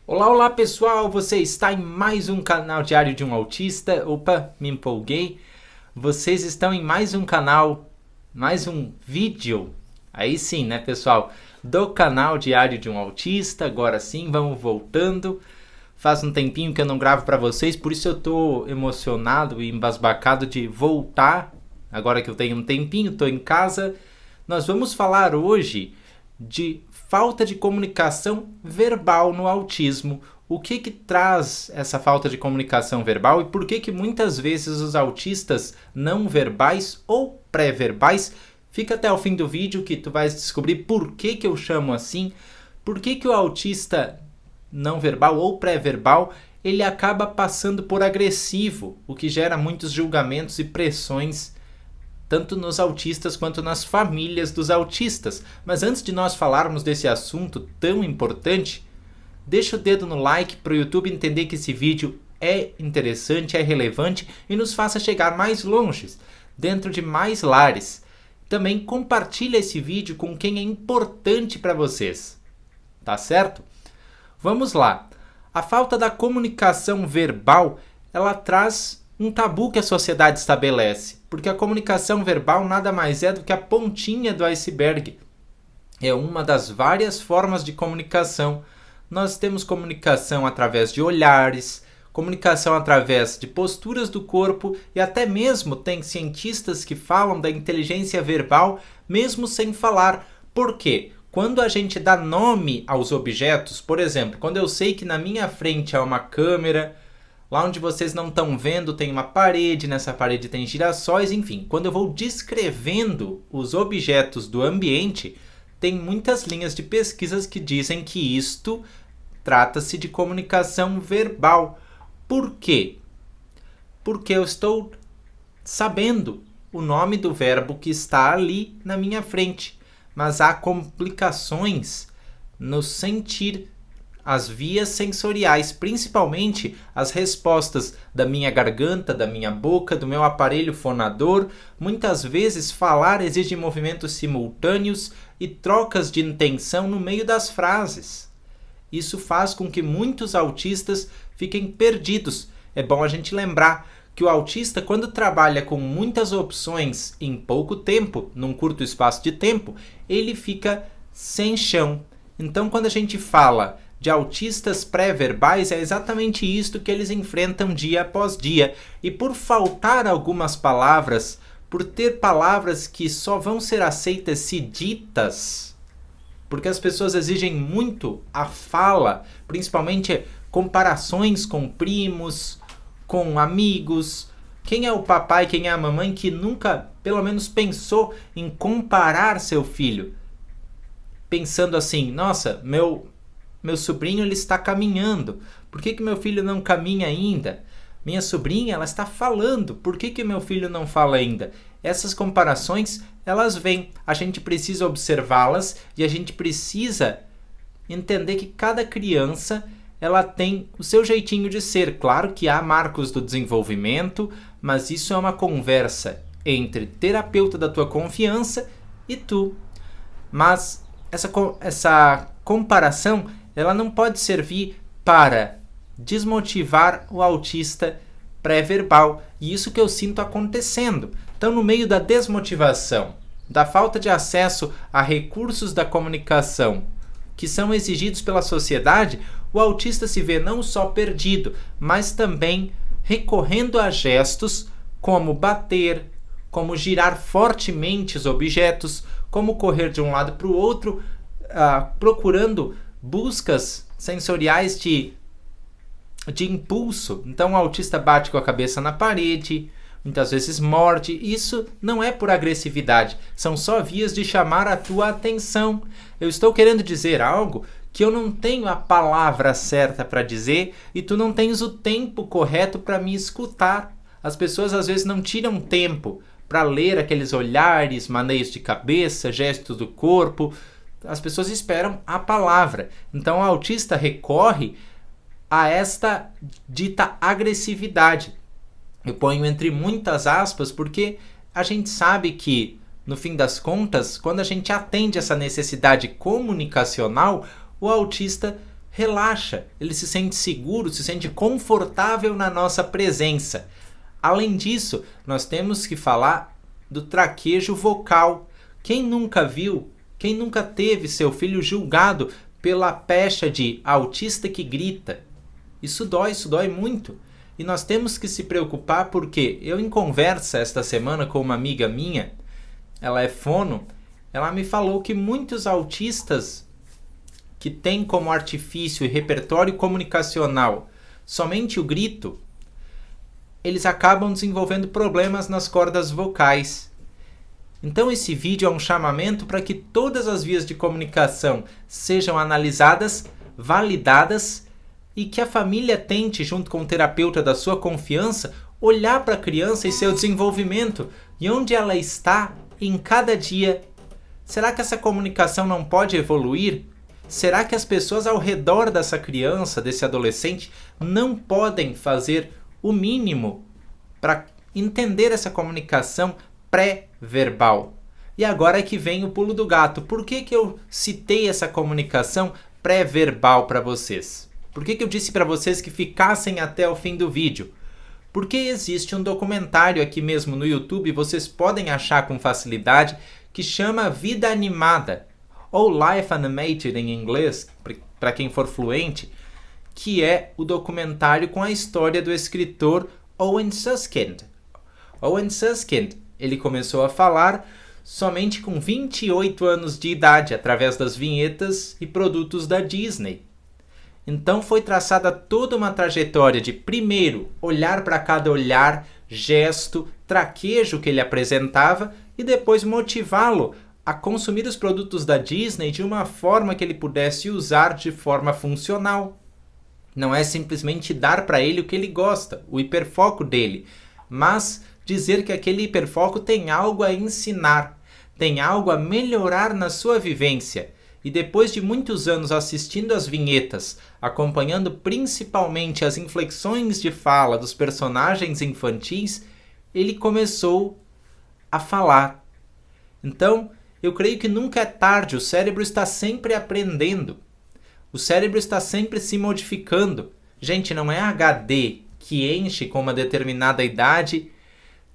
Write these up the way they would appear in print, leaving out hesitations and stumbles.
Olá, olá pessoal, você está em mais um canal Diário de um Autista. Opa, me empolguei. Vocês estão em mais um canal, mais um vídeo. Aí sim, né pessoal? Do canal Diário de um Autista. Agora sim, vamos voltando. Faz um tempinho que eu não gravo para vocês, por isso eu tô emocionado e embasbacado de voltar. Agora que eu tenho um tempinho, tô em casa. Nós vamos falar hoje de falta de comunicação verbal no autismo. O que traz essa falta de comunicação verbal e por que muitas vezes os autistas não verbais ou pré-verbais. Fica até o fim do vídeo que tu vais descobrir por que eu chamo assim, por que o autista não verbal ou pré-verbal ele acaba passando por agressivo, o que gera muitos julgamentos e pressões tanto nos autistas quanto nas famílias dos autistas. Mas antes de nós falarmos desse assunto tão importante, deixa o dedo no like para o YouTube entender que esse vídeo é interessante, é relevante e nos faça chegar mais longe, dentro de mais lares. Também compartilha esse vídeo com quem é importante para vocês, tá certo? Vamos lá. A falta da comunicação verbal, ela traz um tabu que a sociedade estabelece, porque a comunicação verbal nada mais é do que a pontinha do iceberg. É uma das várias formas de comunicação. Nós temos comunicação através de olhares, comunicação através de posturas do corpo e até mesmo tem cientistas que falam da inteligência verbal mesmo sem falar. Por quê? Quando a gente dá nome aos objetos, por exemplo, quando eu sei que na minha frente há uma câmera, lá onde vocês não estão vendo tem uma parede, nessa parede tem girassóis, enfim. Quando eu vou descrevendo os objetos do ambiente, tem muitas linhas de pesquisas que dizem que isto trata-se de comunicação verbal. Por quê? Porque eu estou sabendo o nome do verbo que está ali na minha frente. Mas há complicações no sentir as vias sensoriais, principalmente as respostas da minha garganta, da minha boca, do meu aparelho fonador. Muitas vezes falar exige movimentos simultâneos e trocas de intenção no meio das frases. Isso faz com que muitos autistas fiquem perdidos. É bom a gente lembrar que o autista, quando trabalha com muitas opções em pouco tempo, num curto espaço de tempo, ele fica sem chão. Então, quando a gente fala de autistas pré-verbais, é exatamente isto que eles enfrentam dia após dia. E por faltar algumas palavras, por ter palavras que só vão ser aceitas se ditas, porque as pessoas exigem muito a fala, principalmente comparações com primos, com amigos. Quem é o papai, quem é a mamãe que nunca, pelo menos, pensou em comparar seu filho? Pensando assim, nossa, meu sobrinho ele está caminhando. Por que meu filho não caminha ainda? Minha sobrinha ela está falando. Por que meu filho não fala ainda? Essas comparações, elas vêm. A gente precisa observá-las e a gente precisa entender que cada criança ela tem o seu jeitinho de ser. Claro que há marcos do desenvolvimento, mas isso é uma conversa entre terapeuta da tua confiança e tu. Mas essa comparação, ela não pode servir para desmotivar o autista pré-verbal. E isso que eu sinto acontecendo. Então, no meio da desmotivação, da falta de acesso a recursos da comunicação que são exigidos pela sociedade, o autista se vê não só perdido, mas também recorrendo a gestos como bater, como girar fortemente os objetos, como correr de um lado para o outro, procurando buscas sensoriais de impulso. Então o autista bate com a cabeça na parede, muitas vezes morde. Isso não é por agressividade, são só vias de chamar a tua atenção. Eu estou querendo dizer algo que eu não tenho a palavra certa para dizer e tu não tens o tempo correto para me escutar. As pessoas às vezes não tiram tempo para ler aqueles olhares, maneios de cabeça, gestos do corpo. As pessoas esperam a palavra. Então o autista recorre a esta dita agressividade. Eu ponho entre muitas aspas porque a gente sabe que, no fim das contas, quando a gente atende essa necessidade comunicacional, o autista relaxa, ele se sente seguro, se sente confortável na nossa presença. Além disso, nós temos que falar do traquejo vocal. Quem nunca viu, quem nunca teve seu filho julgado pela pecha de autista que grita? Isso dói muito. E nós temos que se preocupar porque eu, em conversa esta semana com uma amiga minha, ela é fono, ela me falou que muitos autistas que têm como artifício e repertório comunicacional somente o grito, eles acabam desenvolvendo problemas nas cordas vocais. Então esse vídeo é um chamamento para que todas as vias de comunicação sejam analisadas, validadas e que a família tente, junto com o terapeuta da sua confiança, olhar para a criança e seu desenvolvimento e onde ela está em cada dia. Será que essa comunicação não pode evoluir? Será que as pessoas ao redor dessa criança, desse adolescente, não podem fazer o mínimo para entender essa comunicação pré-verbal? E agora é que vem o pulo do gato. Por que eu citei essa comunicação pré-verbal para vocês? Por que eu disse para vocês que ficassem até o fim do vídeo? Porque existe um documentário aqui mesmo no YouTube, vocês podem achar com facilidade, que chama Vida Animada, ou Life Animated em inglês, para quem for fluente, que é o documentário com a história do escritor Owen Suskind. Owen Suskind, ele começou a falar somente com 28 anos de idade, através das vinhetas e produtos da Disney. Então foi traçada toda uma trajetória de, primeiro, olhar para cada olhar, gesto, traquejo que ele apresentava e depois motivá-lo a consumir os produtos da Disney de uma forma que ele pudesse usar de forma funcional. Não é simplesmente dar para ele o que ele gosta, o hiperfoco dele, mas dizer que aquele hiperfoco tem algo a ensinar, tem algo a melhorar na sua vivência. E depois de muitos anos assistindo às vinhetas, acompanhando principalmente as inflexões de fala dos personagens infantis, ele começou a falar. Então, eu creio que nunca é tarde, o cérebro está sempre aprendendo. O cérebro está sempre se modificando. Gente, não é HD que enche com uma determinada idade,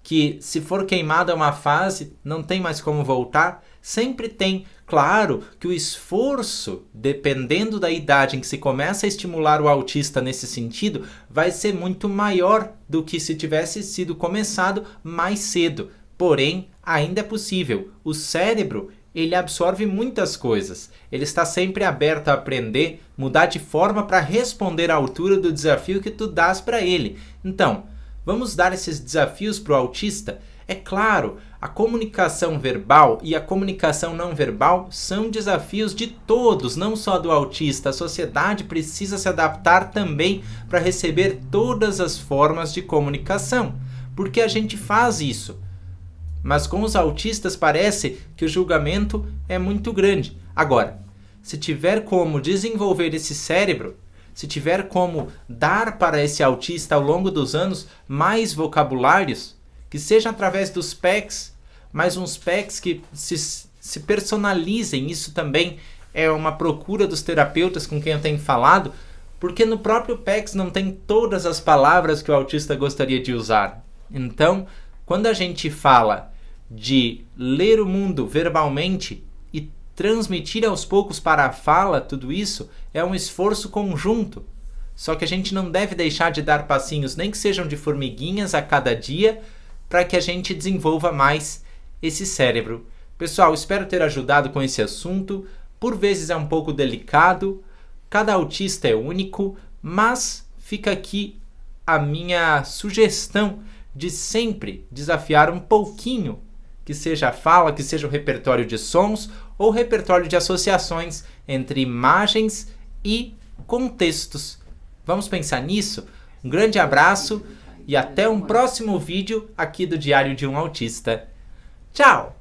que se for queimada uma fase, não tem mais como voltar. Sempre tem. Claro que o esforço, dependendo da idade em que se começa a estimular o autista nesse sentido, vai ser muito maior do que se tivesse sido começado mais cedo. Porém, ainda é possível. O cérebro, ele absorve muitas coisas. Ele está sempre aberto a aprender, mudar de forma para responder à altura do desafio que tu dás para ele. Então, vamos dar esses desafios para o autista? É claro, a comunicação verbal e a comunicação não verbal são desafios de todos, não só do autista. A sociedade precisa se adaptar também para receber todas as formas de comunicação, porque a gente faz isso. Mas com os autistas parece que o julgamento é muito grande. Agora, se tiver como desenvolver esse cérebro, se tiver como dar para esse autista ao longo dos anos mais vocabulários, que seja através dos PECs, mas uns PECs que se personalizem, isso também é uma procura dos terapeutas com quem eu tenho falado, porque no próprio PECs não tem todas as palavras que o autista gostaria de usar. Então, quando a gente fala de ler o mundo verbalmente e transmitir aos poucos para a fala, tudo isso é um esforço conjunto. Só que a gente não deve deixar de dar passinhos, nem que sejam de formiguinhas a cada dia, para que a gente desenvolva mais esse cérebro. Pessoal, espero ter ajudado com esse assunto. Por vezes é um pouco delicado, cada autista é único, mas fica aqui a minha sugestão de sempre desafiar um pouquinho, que seja a fala, que seja o repertório de sons ou repertório de associações entre imagens e contextos. Vamos pensar nisso? Um grande abraço e até um próximo vídeo aqui do Diário de um Autista. Tchau!